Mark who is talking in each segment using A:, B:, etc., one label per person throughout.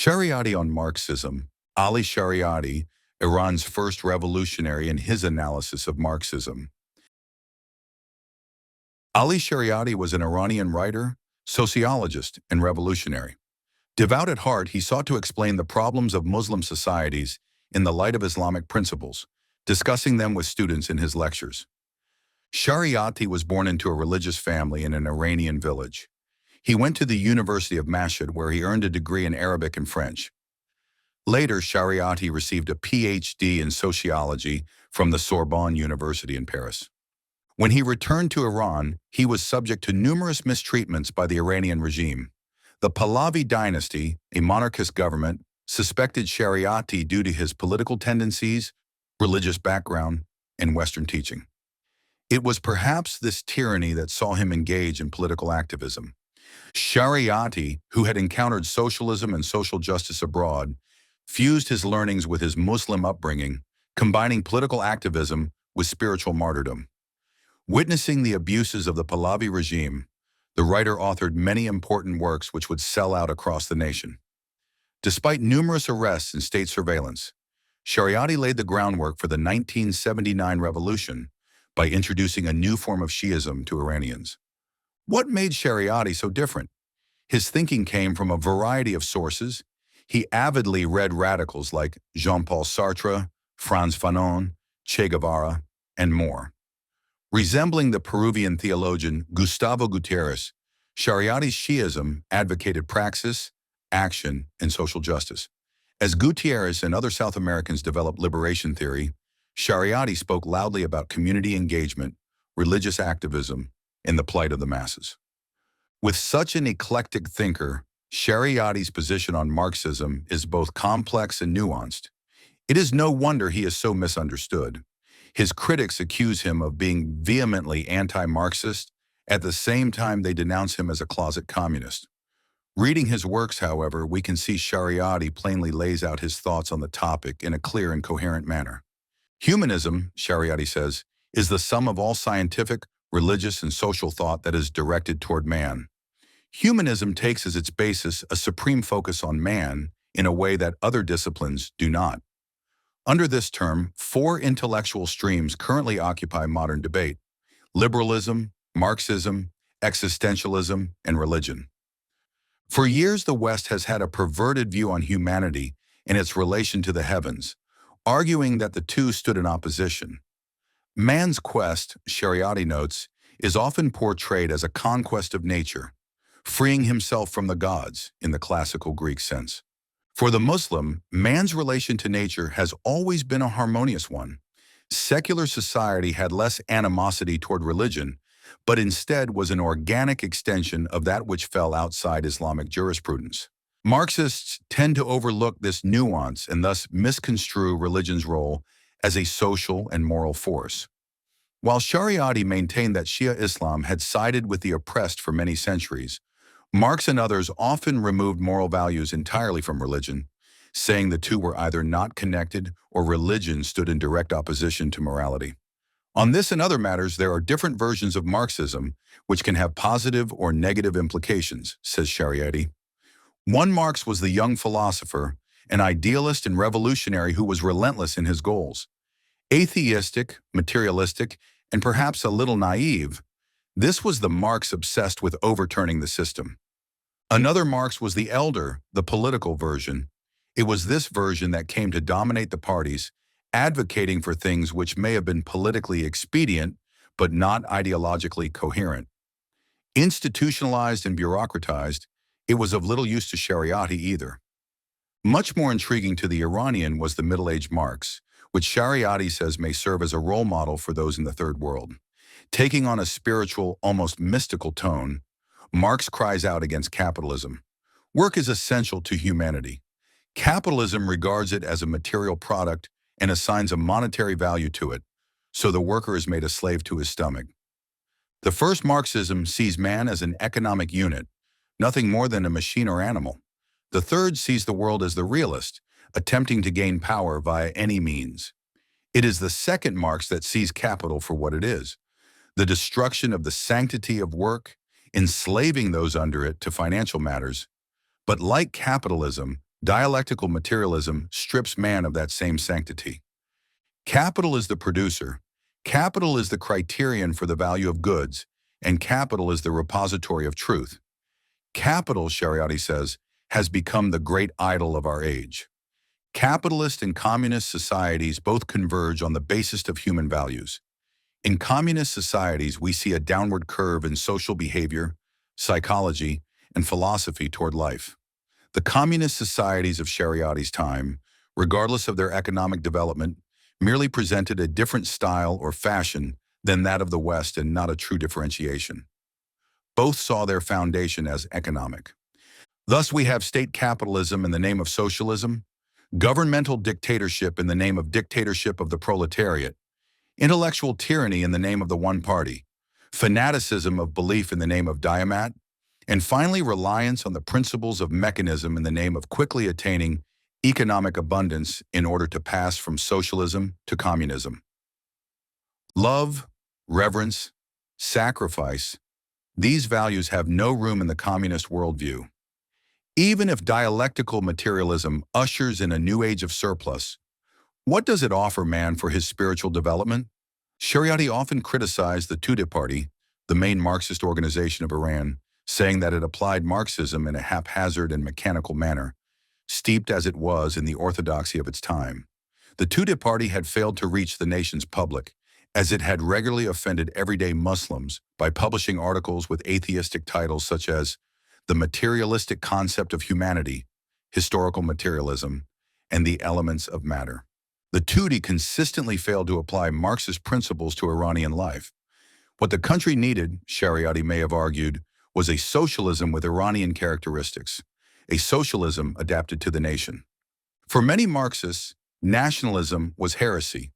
A: Shariati on Marxism. Ali Shariati, Iran's first revolutionary, in his analysis of Marxism. Ali Shariati was an Iranian writer, sociologist, and revolutionary. Devout at heart, he sought to explain the problems of Muslim societies in the light of Islamic principles, discussing them with students in his lectures. Shariati was born into a religious family in an Iranian village. He went to the University of Mashhad, where he earned a degree in Arabic and French. Later, Shariati received a PhD in sociology from the Sorbonne University in Paris. When he returned to Iran, he was subject to numerous mistreatments by the Iranian regime. The Pahlavi dynasty, a monarchist government, suspected Shariati due to his political tendencies, religious background, and Western teaching. It was perhaps this tyranny that saw him engage in political activism. Shariati, who had encountered socialism and social justice abroad, fused his learnings with his Muslim upbringing, combining political activism with spiritual martyrdom. Witnessing the abuses of the Pahlavi regime, the writer authored many important works which would sell out across the nation. Despite numerous arrests and state surveillance, Shariati laid the groundwork for the 1979 revolution by introducing a new form of Shiism to Iranians. What made Shariati so different? His thinking came from a variety of sources. He avidly read radicals like Jean-Paul Sartre, Franz Fanon, Che Guevara, and more. Resembling the Peruvian theologian Gustavo Gutierrez, Shariati's Shiism advocated praxis, action, and social justice. As Gutierrez and other South Americans developed liberation theory, Shariati spoke loudly about community engagement, religious activism, and the plight of the masses. With such an eclectic thinker, Shariati's position on Marxism is both complex and nuanced. It is no wonder he is so misunderstood. His critics accuse him of being vehemently anti-Marxist. At the same time, they denounce him as a closet communist. Reading his works, however, we can see Shariati plainly lays out his thoughts on the topic in a clear and coherent manner. Humanism, Shariati says, is the sum of all scientific, religious, and social thought that is directed toward man. Humanism takes as its basis a supreme focus on man in a way that other disciplines do not. Under this term, four intellectual streams currently occupy modern debate: liberalism, Marxism, existentialism, and religion. For years, the West has had a perverted view on humanity and its relation to the heavens, arguing that the two stood in opposition. Man's quest, Shariati notes, is often portrayed as a conquest of nature, freeing himself from the gods in the classical Greek sense. For the Muslim, man's relation to nature has always been a harmonious one. Secular society had less animosity toward religion, but instead was an organic extension of that which fell outside Islamic jurisprudence. Marxists tend to overlook this nuance and thus misconstrue religion's role as a social and moral force. While Shariati maintained that Shia Islam had sided with the oppressed for many centuries, Marx and others often removed moral values entirely from religion, saying the two were either not connected or religion stood in direct opposition to morality. On this and other matters, there are different versions of Marxism which can have positive or negative implications, says Shariati. One Marx was the young philosopher, an idealist and revolutionary who was relentless in his goals. Atheistic, materialistic, and perhaps a little naive, this was the Marx obsessed with overturning the system. Another Marx was the elder, the political version. It was this version that came to dominate the parties, advocating for things which may have been politically expedient, but not ideologically coherent. Institutionalized and bureaucratized, it was of little use to Shariati either. Much more intriguing to the Iranian was the middle-aged Marx, which Shariati says may serve as a role model for those in the Third World. Taking on a spiritual, almost mystical tone, Marx cries out against capitalism. Work is essential to humanity. Capitalism regards it as a material product and assigns a monetary value to it, so the worker is made a slave to his stomach. The first Marxism sees man as an economic unit, nothing more than a machine or animal. The third sees the world as the realist, attempting to gain power via any means. It is the second Marx that sees capital for what it is: the destruction of the sanctity of work, enslaving those under it to financial matters. But like capitalism, Dialectical materialism strips man of that same sanctity. Capital is the producer, capital is the criterion for the value of goods, and capital is the repository of truth. Capital, Shariati says, has become the great idol of our age. Capitalist and communist societies both converge on the basis of human values. In communist societies, we see a downward curve in social behavior, psychology, and philosophy toward life. The communist societies of Shariati's time, regardless of their economic development, merely presented a different style or fashion than that of the West and not a true differentiation. Both saw their foundation as economic. Thus, we have state capitalism in the name of socialism, governmental dictatorship in the name of dictatorship of the proletariat, intellectual tyranny in the name of the one party, fanaticism of belief in the name of diamat, and finally reliance on the principles of mechanism in the name of quickly attaining economic abundance in order to pass from socialism to communism. Love, reverence, sacrifice, these values have no room in the communist worldview. Even if dialectical materialism ushers in a new age of surplus, what does it offer man for his spiritual development? Shariati often criticized the Tudeh party, the main Marxist organization of Iran, saying that it applied Marxism in a haphazard and mechanical manner, steeped as it was in the orthodoxy of its time. The Tudeh party had failed to reach the nation's public, as it had regularly offended everyday Muslims by publishing articles with atheistic titles such as The Materialistic Concept of Humanity, Historical Materialism, and The Elements of Matter. The Tudeh consistently failed to apply Marxist principles to Iranian life. What the country needed, Shariati may have argued, was a socialism with Iranian characteristics, a socialism adapted to the nation. For many Marxists, nationalism was heresy.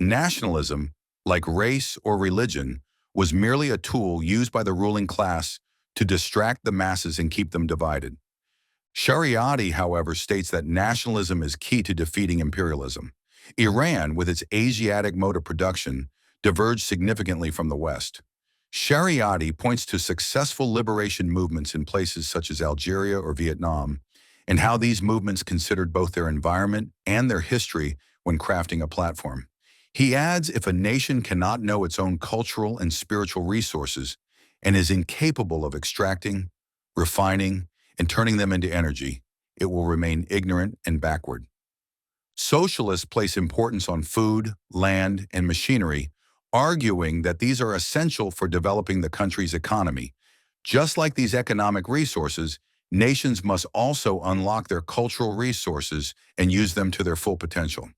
A: Nationalism, like race or religion, was merely a tool used by the ruling class to distract the masses and keep them divided. Shariati, however, states that nationalism is key to defeating imperialism. Iran, with its Asiatic mode of production, diverged significantly from the West. Shariati points to successful liberation movements in places such as Algeria or Vietnam, and how these movements considered both their environment and their history when crafting a platform. He adds, if a nation cannot know its own cultural and spiritual resources and is incapable of extracting, refining, and turning them into energy, it will remain ignorant and backward. Socialists place importance on food, land, and machinery, arguing that these are essential for developing the country's economy. Just like these economic resources, nations must also unlock their cultural resources and use them to their full potential.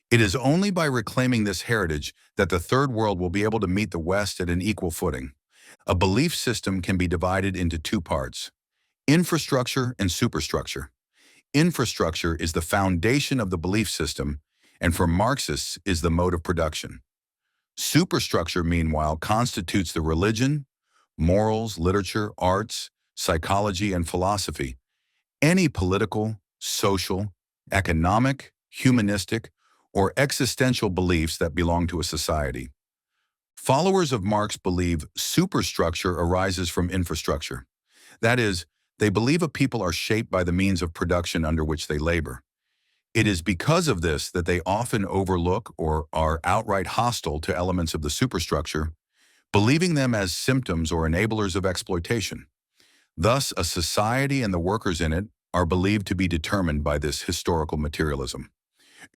A: It is only by reclaiming this heritage that the Third World will be able to meet the West at an equal footing. A belief system can be divided into two parts: infrastructure and superstructure. Infrastructure is the foundation of the belief system, and for Marxists is the mode of production. Superstructure, meanwhile, constitutes the religion, morals, literature, arts, psychology, and philosophy, any political, social, economic, humanistic, or existential beliefs that belong to a society. Followers of Marx believe superstructure arises from infrastructure. That is, they believe a people are shaped by the means of production under which they labor. It is because of this that they often overlook or are outright hostile to elements of the superstructure, believing them as symptoms or enablers of exploitation. Thus, a society and the workers in it are believed to be determined by this historical materialism.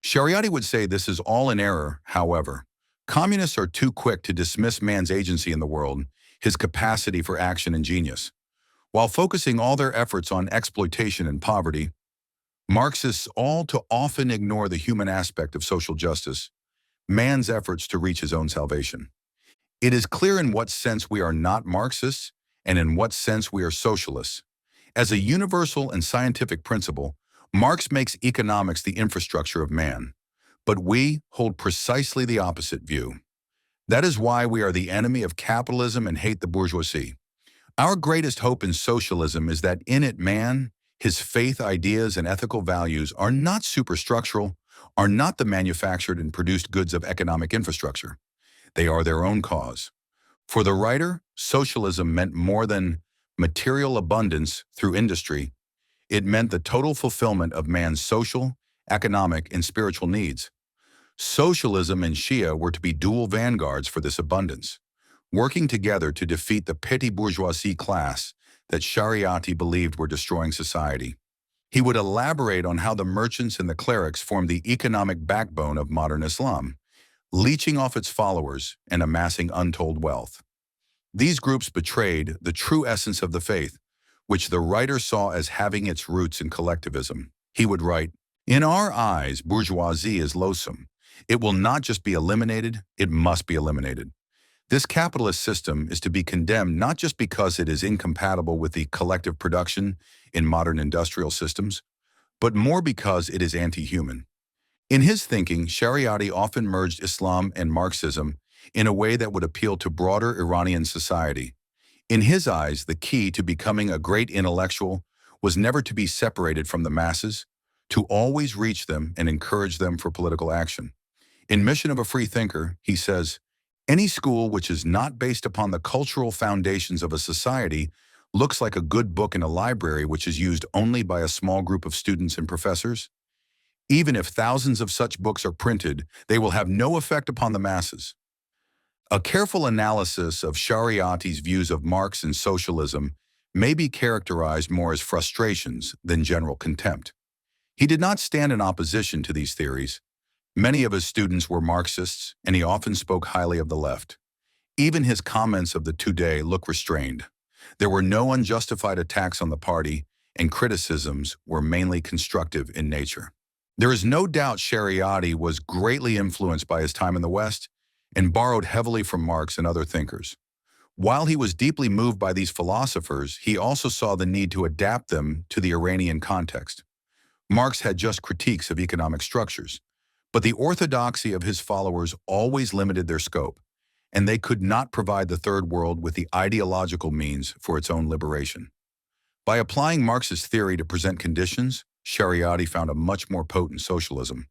A: Shariati would say this is all in error, however. Communists are too quick to dismiss man's agency in the world, his capacity for action and genius. While focusing all their efforts on exploitation and poverty, Marxists all too often ignore the human aspect of social justice, man's efforts to reach his own salvation. It is clear in what sense we are not Marxists and in what sense we are socialists. As a universal and scientific principle, Marx makes economics the infrastructure of man, but we hold precisely the opposite view. That is why we are the enemy of capitalism and hate the bourgeoisie. Our greatest hope in socialism is that in it man, his faith, ideas, and ethical values are not superstructural, are not the manufactured and produced goods of economic infrastructure. They are their own cause. For the writer, socialism meant more than material abundance through industry. It meant the total fulfillment of man's social, economic, and spiritual needs. Socialism and Shia were to be dual vanguards for this abundance, working together to defeat the petty bourgeoisie class that Shariati believed were destroying society. He would elaborate on how the merchants and the clerics formed the economic backbone of modern Islam, leeching off its followers and amassing untold wealth. These groups betrayed the true essence of the faith, which the writer saw as having its roots in collectivism. He would write, "In our eyes, bourgeoisie is loathsome. It will not just be eliminated, it must be eliminated. This capitalist system is to be condemned not just because it is incompatible with the collective production in modern industrial systems, but more because it is anti-human." In his thinking, Shariati often merged Islam and Marxism in a way that would appeal to broader Iranian society. In his eyes, the key to becoming a great intellectual was never to be separated from the masses, to always reach them and encourage them for political action. In Mission of a Free Thinker, he says, "Any school which is not based upon the cultural foundations of a society looks like a good book in a library which is used only by a small group of students and professors. Even if thousands of such books are printed, they will have no effect upon the masses." A careful analysis of Shariati's views of Marx and socialism may be characterized more as frustrations than general contempt. He did not stand in opposition to these theories. Many of his students were Marxists, and he often spoke highly of the left. Even his comments of the Tudeh look restrained. There were no unjustified attacks on the party, and criticisms were mainly constructive in nature. There is no doubt Shariati was greatly influenced by his time in the West and borrowed heavily from Marx and other thinkers. While he was deeply moved by these philosophers, he also saw the need to adapt them to the Iranian context. Marx had just critiques of economic structures, but the orthodoxy of his followers always limited their scope, and they could not provide the Third World with the ideological means for its own liberation. By applying Marxist theory to present conditions, Shariati found a much more potent socialism.